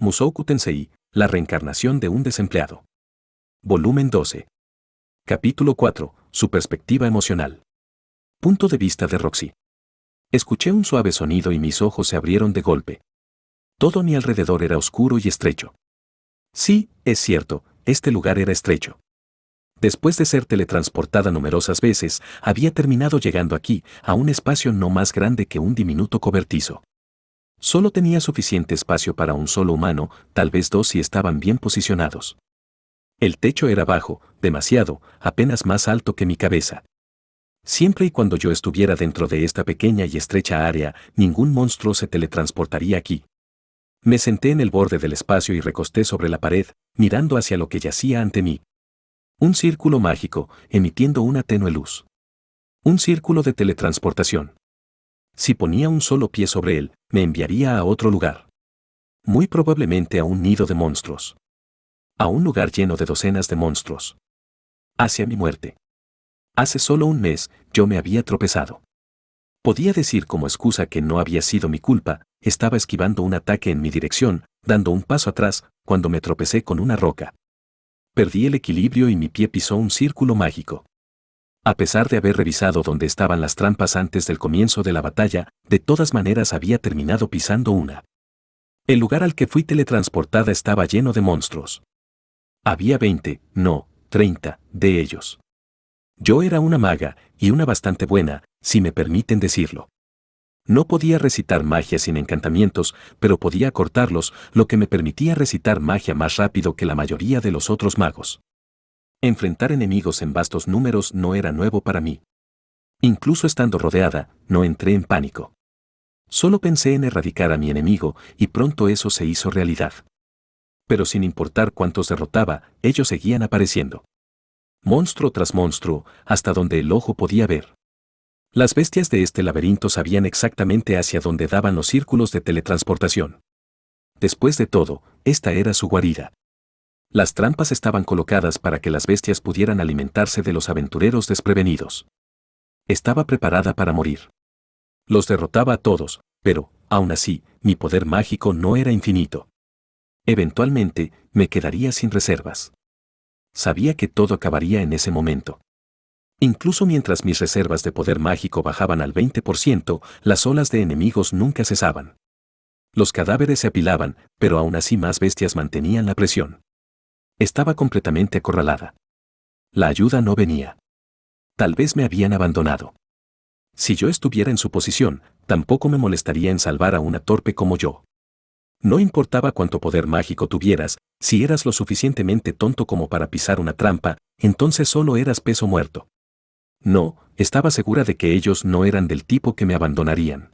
Mushoku Tensei, la reencarnación de un desempleado. Volumen 12. Capítulo 4. Su perspectiva emocional. Punto de vista de Roxy. Escuché un suave sonido y mis ojos se abrieron de golpe. Todo a mi alrededor era oscuro y estrecho. Sí, es cierto, este lugar era estrecho. Después de ser teletransportada numerosas veces, había terminado llegando aquí, a un espacio no más grande que un diminuto cobertizo. Solo tenía suficiente espacio para un solo humano, tal vez dos si estaban bien posicionados. El techo era bajo, demasiado, apenas más alto que mi cabeza. Siempre y cuando yo estuviera dentro de esta pequeña y estrecha área, ningún monstruo se teletransportaría aquí. Me senté en el borde del espacio y recosté sobre la pared, mirando hacia lo que yacía ante mí. Un círculo mágico, emitiendo una tenue luz. Un círculo de teletransportación. Si ponía un solo pie sobre él, me enviaría a otro lugar. Muy probablemente a un nido de monstruos. A un lugar lleno de docenas de monstruos. Hacia mi muerte. Hace solo un mes, yo me había tropezado. Podía decir como excusa que no había sido mi culpa, estaba esquivando un ataque en mi dirección, dando un paso atrás, cuando me tropecé con una roca. Perdí el equilibrio y mi pie pisó un círculo mágico. A pesar de haber revisado dónde estaban las trampas antes del comienzo de la batalla, de todas maneras había terminado pisando una. El lugar al que fui teletransportada estaba lleno de monstruos. Había 20, no, 30, de ellos. Yo era una maga, y una bastante buena, si me permiten decirlo. No podía recitar magia sin encantamientos, pero podía cortarlos, lo que me permitía recitar magia más rápido que la mayoría de los otros magos. Enfrentar enemigos en vastos números no era nuevo para mí. Incluso estando rodeada, no entré en pánico. Solo pensé en erradicar a mi enemigo, y pronto eso se hizo realidad. Pero sin importar cuántos derrotaba, ellos seguían apareciendo. Monstruo tras monstruo, hasta donde el ojo podía ver. Las bestias de este laberinto sabían exactamente hacia dónde daban los círculos de teletransportación. Después de todo, esta era su guarida. Las trampas estaban colocadas para que las bestias pudieran alimentarse de los aventureros desprevenidos. Estaba preparada para morir. Los derrotaba a todos, pero, aún así, mi poder mágico no era infinito. Eventualmente, me quedaría sin reservas. Sabía que todo acabaría en ese momento. Incluso mientras mis reservas de poder mágico bajaban al 20%, las olas de enemigos nunca cesaban. Los cadáveres se apilaban, pero aún así más bestias mantenían la presión. Estaba completamente acorralada. La ayuda no venía. Tal vez me habían abandonado. Si yo estuviera en su posición, tampoco me molestaría en salvar a una torpe como yo. No importaba cuánto poder mágico tuvieras, si eras lo suficientemente tonto como para pisar una trampa, entonces solo eras peso muerto. No, estaba segura de que ellos no eran del tipo que me abandonarían.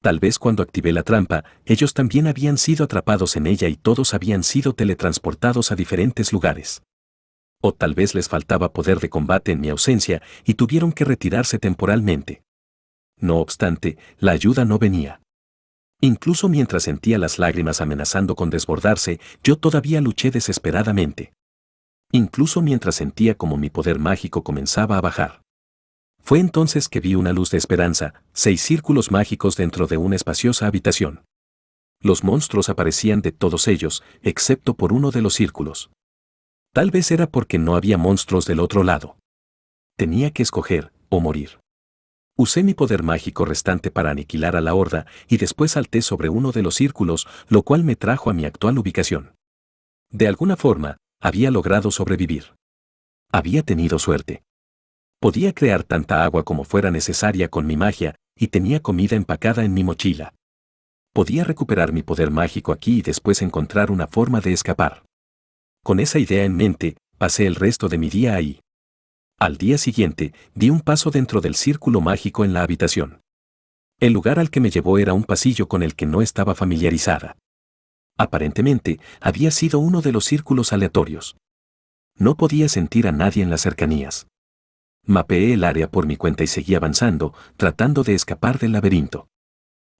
Tal vez cuando activé la trampa, ellos también habían sido atrapados en ella y todos habían sido teletransportados a diferentes lugares. O tal vez les faltaba poder de combate en mi ausencia y tuvieron que retirarse temporalmente. No obstante, la ayuda no venía. Incluso mientras sentía las lágrimas amenazando con desbordarse, yo todavía luché desesperadamente. Incluso mientras sentía como mi poder mágico comenzaba a bajar. Fue entonces que vi una luz de esperanza, 6 círculos mágicos dentro de una espaciosa habitación. Los monstruos aparecían de todos ellos, excepto por uno de los círculos. Tal vez era porque no había monstruos del otro lado. Tenía que escoger, o morir. Usé mi poder mágico restante para aniquilar a la horda, y después salté sobre uno de los círculos, lo cual me trajo a mi actual ubicación. De alguna forma, había logrado sobrevivir. Había tenido suerte. Podía crear tanta agua como fuera necesaria con mi magia, y tenía comida empacada en mi mochila. Podía recuperar mi poder mágico aquí y después encontrar una forma de escapar. Con esa idea en mente, pasé el resto de mi día ahí. Al día siguiente, di un paso dentro del círculo mágico en la habitación. El lugar al que me llevó era un pasillo con el que no estaba familiarizada. Aparentemente, había sido uno de los círculos aleatorios. No podía sentir a nadie en las cercanías. Mapeé el área por mi cuenta y seguí avanzando, tratando de escapar del laberinto.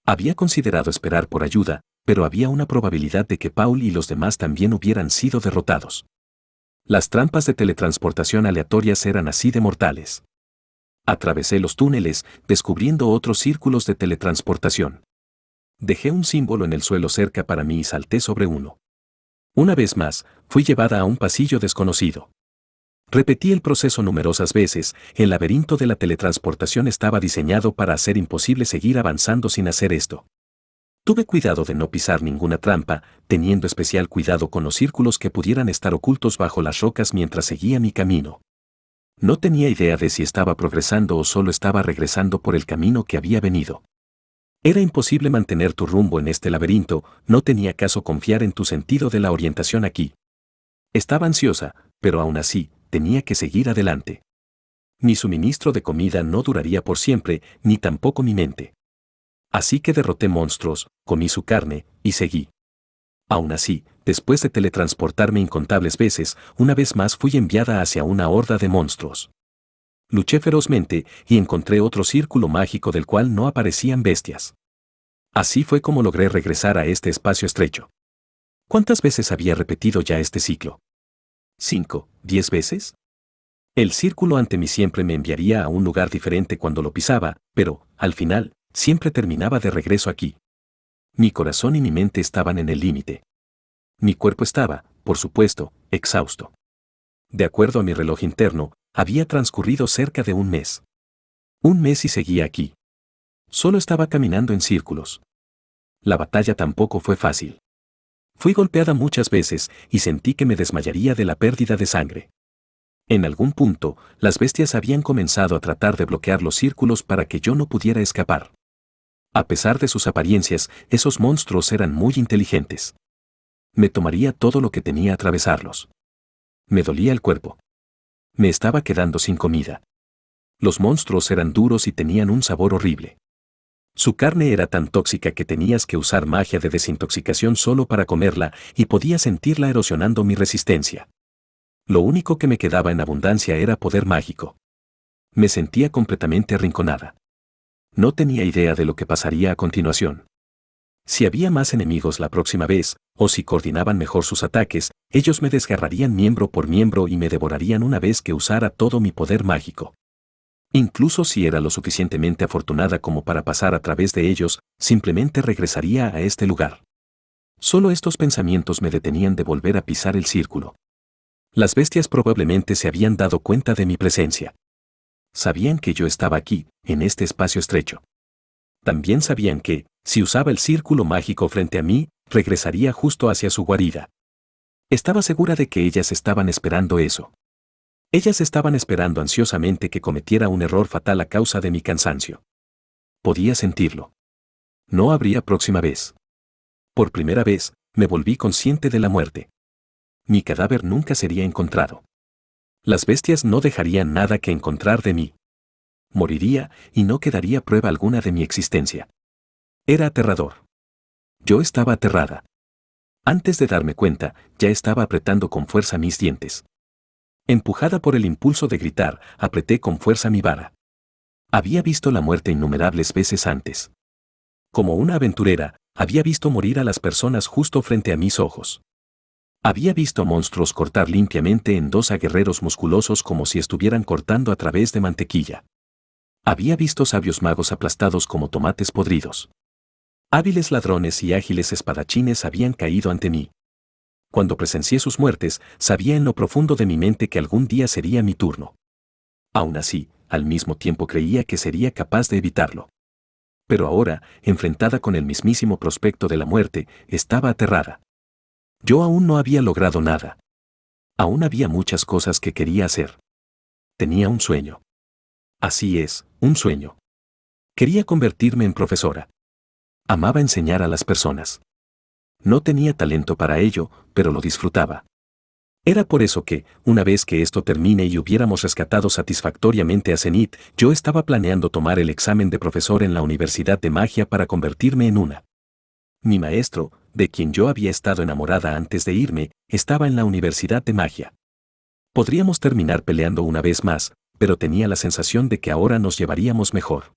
Había considerado esperar por ayuda, pero había una probabilidad de que Paul y los demás también hubieran sido derrotados. Las trampas de teletransportación aleatorias eran así de mortales. Atravesé los túneles, descubriendo otros círculos de teletransportación. Dejé un símbolo en el suelo cerca para mí y salté sobre uno. Una vez más, fui llevada a un pasillo desconocido. Repetí el proceso numerosas veces. El laberinto de la teletransportación estaba diseñado para hacer imposible seguir avanzando sin hacer esto. Tuve cuidado de no pisar ninguna trampa, teniendo especial cuidado con los círculos que pudieran estar ocultos bajo las rocas mientras seguía mi camino. No tenía idea de si estaba progresando o solo estaba regresando por el camino que había venido. Era imposible mantener tu rumbo en este laberinto, no tenía caso confiar en tu sentido de la orientación aquí. Estaba ansiosa, pero aún así, tenía que seguir adelante. Mi suministro de comida no duraría por siempre, ni tampoco mi mente. Así que derroté monstruos, comí su carne, y seguí. Aún así, después de teletransportarme incontables veces, una vez más fui enviada hacia una horda de monstruos. Luché ferozmente y encontré otro círculo mágico del cual no aparecían bestias. Así fue como logré regresar a este espacio estrecho. ¿Cuántas veces había repetido ya este ciclo? ¿5, 10 veces? El círculo ante mí siempre me enviaría a un lugar diferente cuando lo pisaba, pero, al final, siempre terminaba de regreso aquí. Mi corazón y mi mente estaban en el límite. Mi cuerpo estaba, por supuesto, exhausto. De acuerdo a mi reloj interno, había transcurrido cerca de un mes. Un mes y seguía aquí. Solo estaba caminando en círculos. La batalla tampoco fue fácil. Fui golpeada muchas veces y sentí que me desmayaría de la pérdida de sangre. En algún punto, las bestias habían comenzado a tratar de bloquear los círculos para que yo no pudiera escapar. A pesar de sus apariencias, esos monstruos eran muy inteligentes. Me tomaría todo lo que tenía atravesarlos. Me dolía el cuerpo. Me estaba quedando sin comida. Los monstruos eran duros y tenían un sabor horrible. Su carne era tan tóxica que tenías que usar magia de desintoxicación solo para comerla y podía sentirla erosionando mi resistencia. Lo único que me quedaba en abundancia era poder mágico. Me sentía completamente arrinconada. No tenía idea de lo que pasaría a continuación. Si había más enemigos la próxima vez, o si coordinaban mejor sus ataques, ellos me desgarrarían miembro por miembro y me devorarían una vez que usara todo mi poder mágico. Incluso si era lo suficientemente afortunada como para pasar a través de ellos, simplemente regresaría a este lugar. Solo estos pensamientos me detenían de volver a pisar el círculo. Las bestias probablemente se habían dado cuenta de mi presencia. Sabían que yo estaba aquí, en este espacio estrecho. También sabían que, si usaba el círculo mágico frente a mí, regresaría justo hacia su guarida. Estaba segura de que ellas estaban esperando eso. Ellas estaban esperando ansiosamente que cometiera un error fatal a causa de mi cansancio. Podía sentirlo. No habría próxima vez. Por primera vez, me volví consciente de la muerte. Mi cadáver nunca sería encontrado. Las bestias no dejarían nada que encontrar de mí. Moriría y no quedaría prueba alguna de mi existencia. Era aterrador. Yo estaba aterrada. Antes de darme cuenta, ya estaba apretando con fuerza mis dientes. Empujada por el impulso de gritar, apreté con fuerza mi vara. Había visto la muerte innumerables veces antes. Como una aventurera, había visto morir a las personas justo frente a mis ojos. Había visto monstruos cortar limpiamente en dos a guerreros musculosos como si estuvieran cortando a través de mantequilla. Había visto sabios magos aplastados como tomates podridos. Hábiles ladrones y ágiles espadachines habían caído ante mí. Cuando presencié sus muertes, sabía en lo profundo de mi mente que algún día sería mi turno. Aún así, al mismo tiempo creía que sería capaz de evitarlo. Pero ahora, enfrentada con el mismísimo prospecto de la muerte, estaba aterrada. Yo aún no había logrado nada. Aún había muchas cosas que quería hacer. Tenía un sueño. Así es, un sueño. Quería convertirme en profesora. Amaba enseñar a las personas. No tenía talento para ello, pero lo disfrutaba. Era por eso que, una vez que esto termine y hubiéramos rescatado satisfactoriamente a Zenith, yo estaba planeando tomar el examen de profesor en la Universidad de Magia para convertirme en una. Mi maestro, de quien yo había estado enamorada antes de irme, estaba en la Universidad de Magia. Podríamos terminar peleando una vez más, pero tenía la sensación de que ahora nos llevaríamos mejor.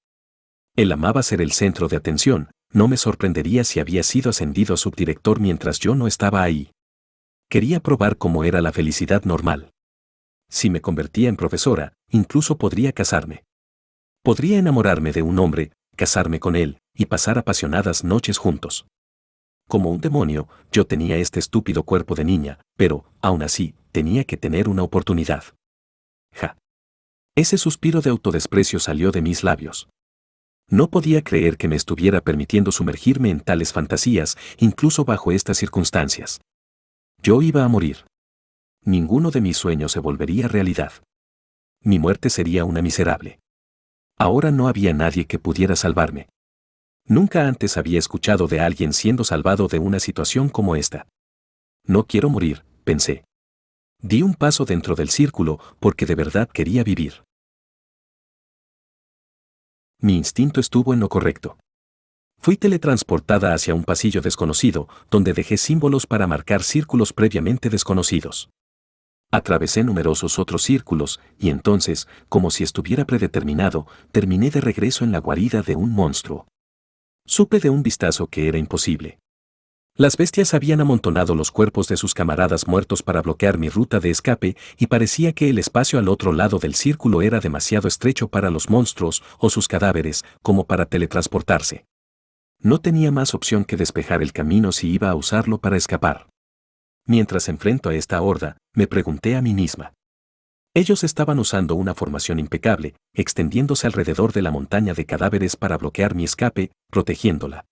Él amaba ser el centro de atención, no me sorprendería si había sido ascendido a subdirector mientras yo no estaba ahí. Quería probar cómo era la felicidad normal. Si me convertía en profesora, incluso podría casarme. Podría enamorarme de un hombre, casarme con él, y pasar apasionadas noches juntos. Como un demonio, yo tenía este estúpido cuerpo de niña, pero, aún así, tenía que tener una oportunidad. Ja. Ese suspiro de autodesprecio salió de mis labios. No podía creer que me estuviera permitiendo sumergirme en tales fantasías, incluso bajo estas circunstancias. Yo iba a morir. Ninguno de mis sueños se volvería realidad. Mi muerte sería una miserable. Ahora no había nadie que pudiera salvarme. Nunca antes había escuchado de alguien siendo salvado de una situación como esta. No quiero morir, pensé. Di un paso dentro del círculo porque de verdad quería vivir. Mi instinto estuvo en lo correcto. Fui teletransportada hacia un pasillo desconocido, donde dejé símbolos para marcar círculos previamente desconocidos. Atravesé numerosos otros círculos, y entonces, como si estuviera predeterminado, terminé de regreso en la guarida de un monstruo. Supe de un vistazo que era imposible. Las bestias habían amontonado los cuerpos de sus camaradas muertos para bloquear mi ruta de escape, y parecía que el espacio al otro lado del círculo era demasiado estrecho para los monstruos o sus cadáveres, como para teletransportarse. No tenía más opción que despejar el camino si iba a usarlo para escapar. Mientras enfrento a esta horda, me pregunté a mí misma. Ellos estaban usando una formación impecable, extendiéndose alrededor de la montaña de cadáveres para bloquear mi escape, protegiéndola.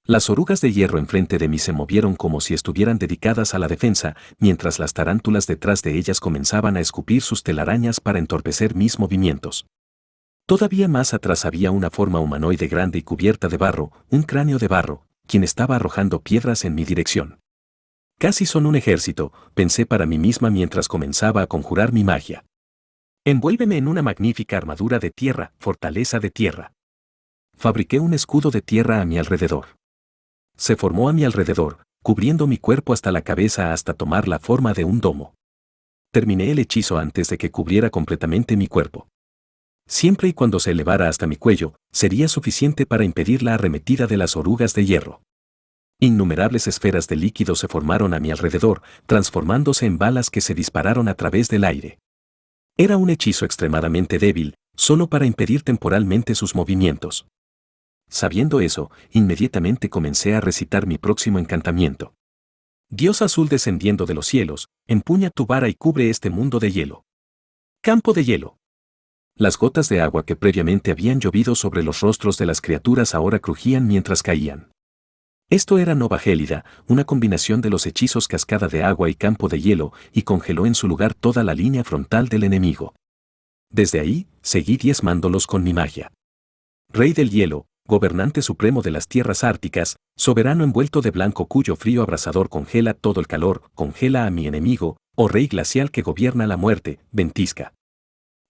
Las orugas de hierro enfrente de mí se movieron como si estuvieran dedicadas a la defensa, mientras las tarántulas detrás de ellas comenzaban a escupir sus telarañas para entorpecer mis movimientos. Todavía más atrás había una forma humanoide grande y cubierta de barro, un cráneo de barro, quien estaba arrojando piedras en mi dirección. Casi son un ejército, pensé para mí misma mientras comenzaba a conjurar mi magia. Envuélveme en una magnífica armadura de tierra, fortaleza de tierra. Fabriqué un escudo de tierra a mi alrededor. Se formó a mi alrededor, cubriendo mi cuerpo hasta la cabeza hasta tomar la forma de un domo. Terminé el hechizo antes de que cubriera completamente mi cuerpo. Siempre y cuando se elevara hasta mi cuello, sería suficiente para impedir la arremetida de las orugas de hierro. Innumerables esferas de líquido se formaron a mi alrededor, transformándose en balas que se dispararon a través del aire. Era un hechizo extremadamente débil, solo para impedir temporalmente sus movimientos. Sabiendo eso, inmediatamente comencé a recitar mi próximo encantamiento. Dios azul descendiendo de los cielos, empuña tu vara y cubre este mundo de hielo. Campo de hielo. Las gotas de agua que previamente habían llovido sobre los rostros de las criaturas ahora crujían mientras caían. Esto era Nova Gélida, una combinación de los hechizos cascada de agua y campo de hielo, y congeló en su lugar toda la línea frontal del enemigo. Desde ahí, seguí diezmándolos con mi magia. Rey del hielo, gobernante supremo de las tierras árticas, soberano envuelto de blanco cuyo frío abrasador congela todo el calor, congela a mi enemigo, oh rey glacial que gobierna la muerte, ventisca.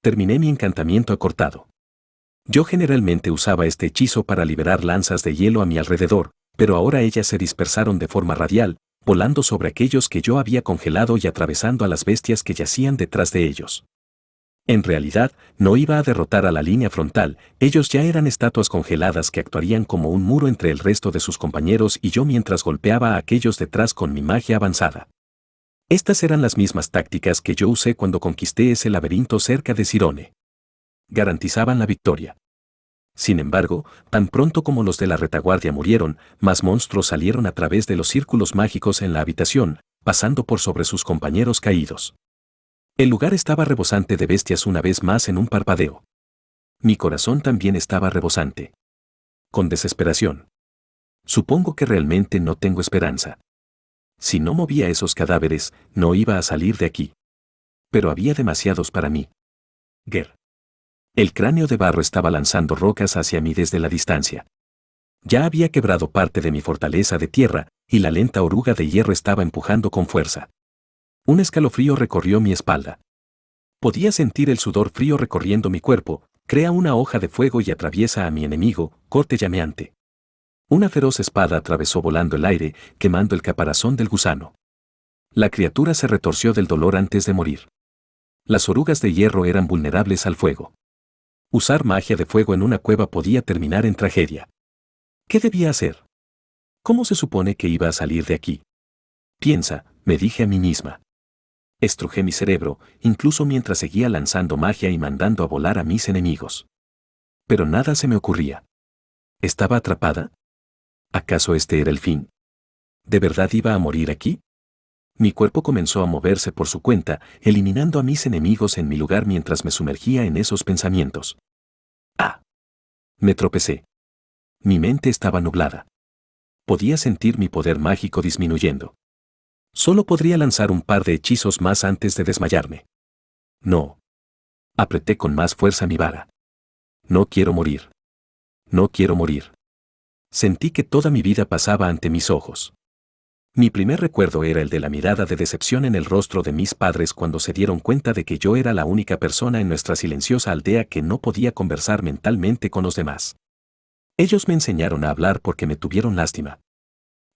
Terminé mi encantamiento acortado. Yo generalmente usaba este hechizo para liberar lanzas de hielo a mi alrededor, pero ahora ellas se dispersaron de forma radial, volando sobre aquellos que yo había congelado y atravesando a las bestias que yacían detrás de ellos. En realidad, no iba a derrotar a la línea frontal, ellos ya eran estatuas congeladas que actuarían como un muro entre el resto de sus compañeros y yo mientras golpeaba a aquellos detrás con mi magia avanzada. Estas eran las mismas tácticas que yo usé cuando conquisté ese laberinto cerca de Cirone. Garantizaban la victoria. Sin embargo, tan pronto como los de la retaguardia murieron, más monstruos salieron a través de los círculos mágicos en la habitación, pasando por sobre sus compañeros caídos. El lugar estaba rebosante de bestias una vez más en un parpadeo. Mi corazón también estaba rebosante. Con desesperación. Supongo que realmente no tengo esperanza. Si no movía esos cadáveres, no iba a salir de aquí. Pero había demasiados para mí. Ger. El cráneo de barro estaba lanzando rocas hacia mí desde la distancia. Ya había quebrado parte de mi fortaleza de tierra, y la lenta oruga de hierro estaba empujando con fuerza. Un escalofrío recorrió mi espalda. Podía sentir el sudor frío recorriendo mi cuerpo, crea una hoja de fuego y atraviesa a mi enemigo, corte llameante. Una feroz espada atravesó volando el aire, quemando el caparazón del gusano. La criatura se retorció del dolor antes de morir. Las orugas de hierro eran vulnerables al fuego. Usar magia de fuego en una cueva podía terminar en tragedia. ¿Qué debía hacer? ¿Cómo se supone que iba a salir de aquí? Piensa, me dije a mí misma. Estrujé mi cerebro, incluso mientras seguía lanzando magia y mandando a volar a mis enemigos. Pero nada se me ocurría. ¿Estaba atrapada? ¿Acaso este era el fin? ¿De verdad iba a morir aquí? Mi cuerpo comenzó a moverse por su cuenta, eliminando a mis enemigos en mi lugar mientras me sumergía en esos pensamientos. ¡Ah! Me tropecé. Mi mente estaba nublada. Podía sentir mi poder mágico disminuyendo. Solo podría lanzar un par de hechizos más antes de desmayarme. No. Apreté con más fuerza mi vara. No quiero morir. No quiero morir. Sentí que toda mi vida pasaba ante mis ojos. Mi primer recuerdo era el de la mirada de decepción en el rostro de mis padres cuando se dieron cuenta de que yo era la única persona en nuestra silenciosa aldea que no podía conversar mentalmente con los demás. Ellos me enseñaron a hablar porque me tuvieron lástima.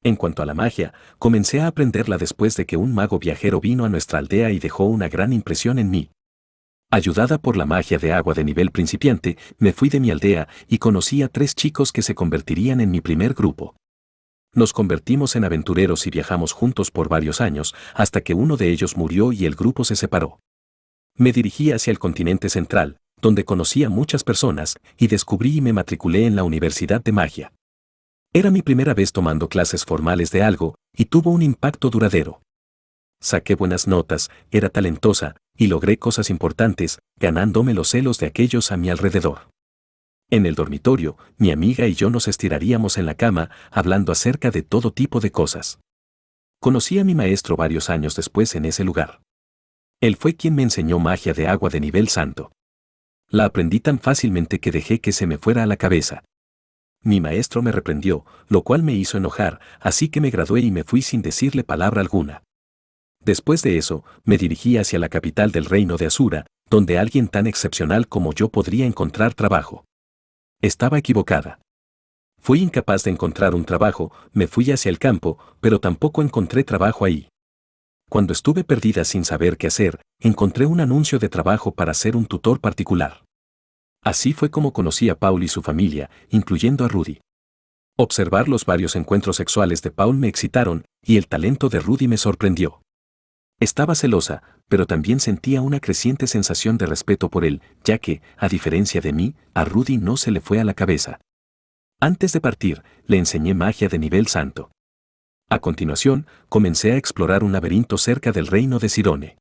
En cuanto a la magia, comencé a aprenderla después de que un mago viajero vino a nuestra aldea y dejó una gran impresión en mí. Ayudada por la magia de agua de nivel principiante, me fui de mi aldea y conocí a 3 chicos que se convertirían en mi primer grupo. Nos convertimos en aventureros y viajamos juntos por varios años, hasta que uno de ellos murió y el grupo se separó. Me dirigí hacia el continente central, donde conocí a muchas personas, y descubrí y me matriculé en la Universidad de Magia. Era mi primera vez tomando clases formales de algo, y tuvo un impacto duradero. Saqué buenas notas, era talentosa, y logré cosas importantes, ganándome los celos de aquellos a mi alrededor. En el dormitorio, mi amiga y yo nos estiraríamos en la cama, hablando acerca de todo tipo de cosas. Conocí a mi maestro varios años después en ese lugar. Él fue quien me enseñó magia de agua de nivel santo. La aprendí tan fácilmente que dejé que se me fuera a la cabeza. Mi maestro me reprendió, lo cual me hizo enojar, así que me gradué y me fui sin decirle palabra alguna. Después de eso, me dirigí hacia la capital del reino de Asura, donde alguien tan excepcional como yo podría encontrar trabajo. Estaba equivocada. Fui incapaz de encontrar un trabajo, me fui hacia el campo, pero tampoco encontré trabajo ahí. Cuando estuve perdida sin saber qué hacer, encontré un anuncio de trabajo para ser un tutor particular. Así fue como conocí a Paul y su familia, incluyendo a Rudy. Observar los varios encuentros sexuales de Paul me excitaron, y el talento de Rudy me sorprendió. Estaba celosa, pero también sentía una creciente sensación de respeto por él, ya que, a diferencia de mí, a Rudy no se le fue a la cabeza. Antes de partir, le enseñé magia de nivel santo. A continuación, comencé a explorar un laberinto cerca del reino de Sirone.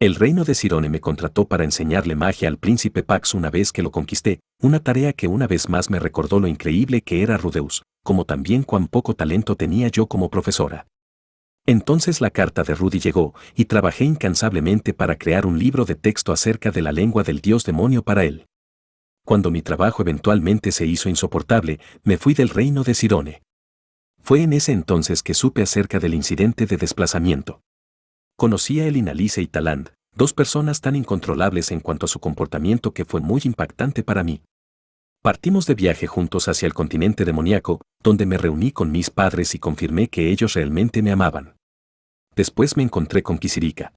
El reino de Sirone me contrató para enseñarle magia al príncipe Pax una vez que lo conquisté, una tarea que una vez más me recordó lo increíble que era Rudeus, como también cuán poco talento tenía yo como profesora. Entonces la carta de Rudy llegó, y trabajé incansablemente para crear un libro de texto acerca de la lengua del dios demonio para él. Cuando mi trabajo eventualmente se hizo insoportable, me fui del reino de Sirone. Fue en ese entonces que supe acerca del incidente de desplazamiento. Conocí a Elinalice y Taland, 2 personas tan incontrolables en cuanto a su comportamiento que fue muy impactante para mí. Partimos de viaje juntos hacia el continente demoníaco, donde me reuní con mis padres y confirmé que ellos realmente me amaban. Después me encontré con Kisirika.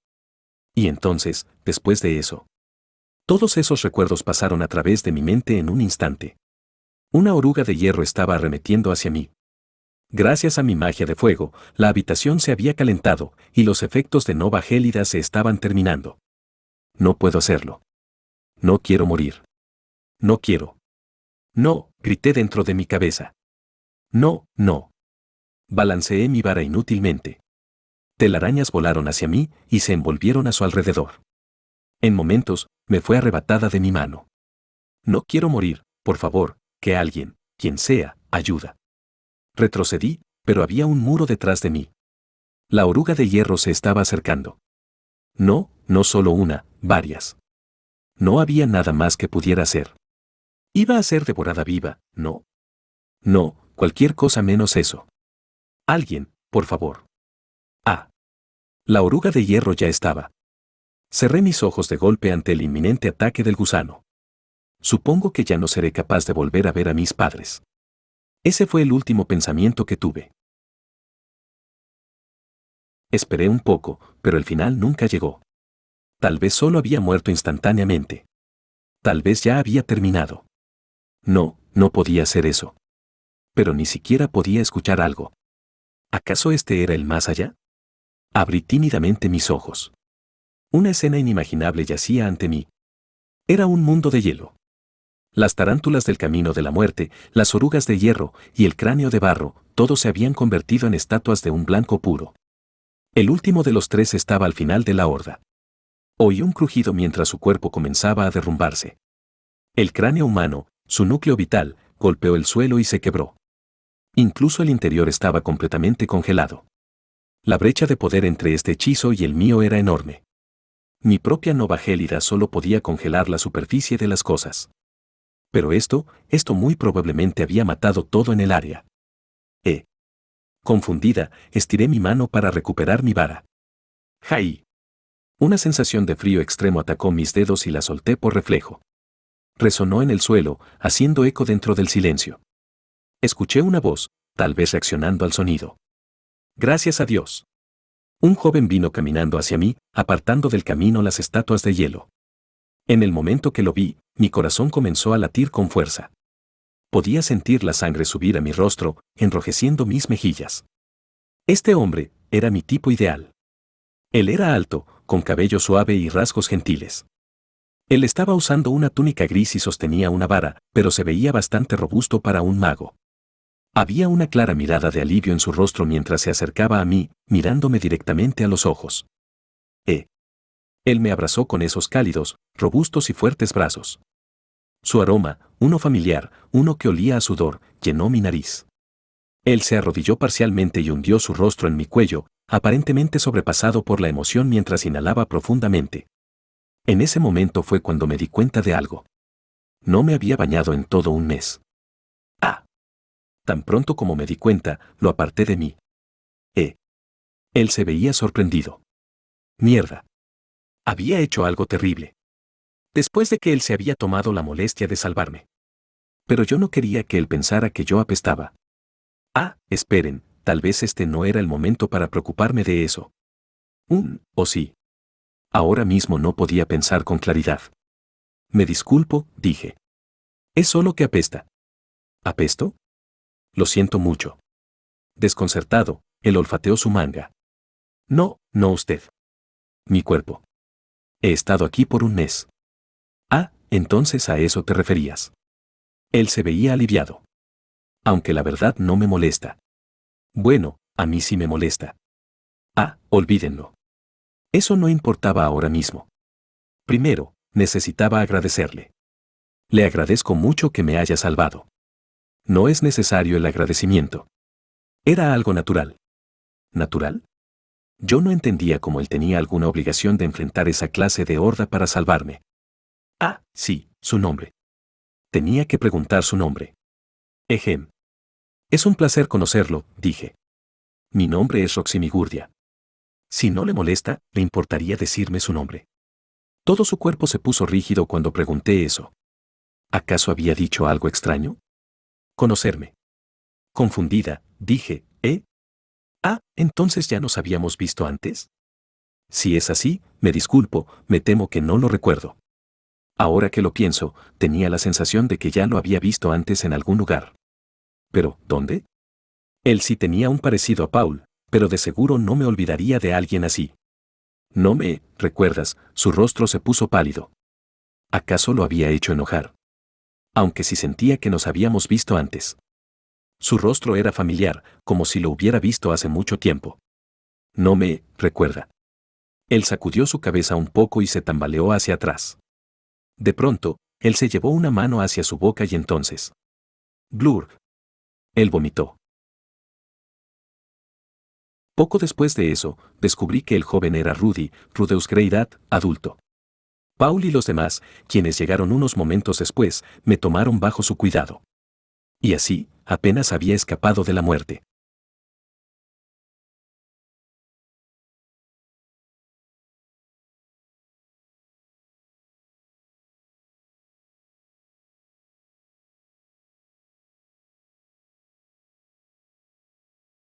Y entonces, después de eso, todos esos recuerdos pasaron a través de mi mente en un instante. Una oruga de hierro estaba arremetiendo hacia mí. Gracias a mi magia de fuego, la habitación se había calentado, y los efectos de nova gélida se estaban terminando. No puedo hacerlo. No quiero morir. No quiero. No, grité dentro de mi cabeza. No, no. Balanceé mi vara inútilmente. Telarañas volaron hacia mí y se envolvieron a su alrededor. En momentos, me fue arrebatada de mi mano. No quiero morir, por favor, que alguien, quien sea, ayuda. Retrocedí, pero había un muro detrás de mí. La oruga de hierro se estaba acercando. No, no solo una, varias. No había nada más que pudiera hacer. Iba a ser devorada viva, ¿no? No, cualquier cosa menos eso. Alguien, por favor. Ah. La oruga de hierro ya estaba. Cerré mis ojos de golpe ante el inminente ataque del gusano. Supongo que ya no seré capaz de volver a ver a mis padres. Ese fue el último pensamiento que tuve. Esperé un poco, pero el final nunca llegó. Tal vez solo había muerto instantáneamente. Tal vez ya había terminado. No, no podía hacer eso. Pero ni siquiera podía escuchar algo. ¿Acaso este era el más allá? Abrí tímidamente mis ojos. Una escena inimaginable yacía ante mí. Era un mundo de hielo. Las tarántulas del camino de la muerte, las orugas de hierro y el cráneo de barro, todos se habían convertido en estatuas de un blanco puro. El último de los tres estaba al final de la horda. Oí un crujido mientras su cuerpo comenzaba a derrumbarse. El cráneo humano, su núcleo vital, golpeó el suelo y se quebró. Incluso el interior estaba completamente congelado. La brecha de poder entre este hechizo y el mío era enorme. Mi propia nova gélida solo podía congelar la superficie de las cosas. Pero esto muy probablemente había matado todo en el área. Confundida, estiré mi mano para recuperar mi vara. ¡Jai! Una sensación de frío extremo atacó mis dedos y la solté por reflejo. Resonó en el suelo, haciendo eco dentro del silencio. Escuché una voz, tal vez reaccionando al sonido. Gracias a Dios. Un joven vino caminando hacia mí, apartando del camino las estatuas de hielo. En el momento que lo vi, mi corazón comenzó a latir con fuerza. Podía sentir la sangre subir a mi rostro, enrojeciendo mis mejillas. Este hombre era mi tipo ideal. Él era alto, con cabello suave y rasgos gentiles. Él estaba usando una túnica gris y sostenía una vara, pero se veía bastante robusto para un mago. Había una clara mirada de alivio en su rostro mientras se acercaba a mí, mirándome directamente a los ojos. Él me abrazó con esos cálidos, robustos y fuertes brazos. Su aroma, uno familiar, uno que olía a sudor, llenó mi nariz. Él se arrodilló parcialmente y hundió su rostro en mi cuello, aparentemente sobrepasado por la emoción mientras inhalaba profundamente. En ese momento fue cuando me di cuenta de algo. No me había bañado en todo un mes. Tan pronto como me di cuenta, lo aparté de mí. Él se veía sorprendido. Mierda. Había hecho algo terrible. Después de que él se había tomado la molestia de salvarme. Pero yo no quería que él pensara que yo apestaba. Esperen, tal vez este no era el momento para preocuparme de eso. ¿O sí? Ahora mismo no podía pensar con claridad. Me disculpo, dije. Es solo que apesta. ¿Apesto? Lo siento mucho. Desconcertado, él olfateó su manga. No usted. Mi cuerpo. He estado aquí por un mes. Entonces a eso te referías. Él se veía aliviado. Aunque la verdad no me molesta. Bueno, a mí sí me molesta. Olvídenlo. Eso no importaba ahora mismo. Primero, necesitaba agradecerle. Le agradezco mucho que me haya salvado. No es necesario el agradecimiento. Era algo natural. ¿Natural? Yo no entendía cómo él tenía alguna obligación de enfrentar esa clase de horda para salvarme. Sí, su nombre. Tenía que preguntar su nombre. Ejem. Es un placer conocerlo, dije. Mi nombre es Roxy Migurdia. Si no le molesta, ¿le importaría decirme su nombre? Todo su cuerpo se puso rígido cuando pregunté eso. ¿Acaso había dicho algo extraño? Conocerme. Confundida, dije, ¿entonces ya nos habíamos visto antes? Si es así, me disculpo, me temo que no lo recuerdo. Ahora que lo pienso, tenía la sensación de que ya lo había visto antes en algún lugar. ¿Pero dónde? Él sí tenía un parecido a Paul, pero de seguro no me olvidaría de alguien así. No me, ¿recuerdas? Su rostro se puso pálido. ¿Acaso lo había hecho enojar? Aunque sí sentía que nos habíamos visto antes. Su rostro era familiar, como si lo hubiera visto hace mucho tiempo. No me, ¿recuerda? Él sacudió su cabeza un poco y se tambaleó hacia atrás. De pronto, él se llevó una mano hacia su boca y entonces... Blur. Él vomitó. Poco después de eso, descubrí que el joven era Rudeus Greydat, adulto. Paul y los demás, quienes llegaron unos momentos después, me tomaron bajo su cuidado. Y así, apenas había escapado de la muerte.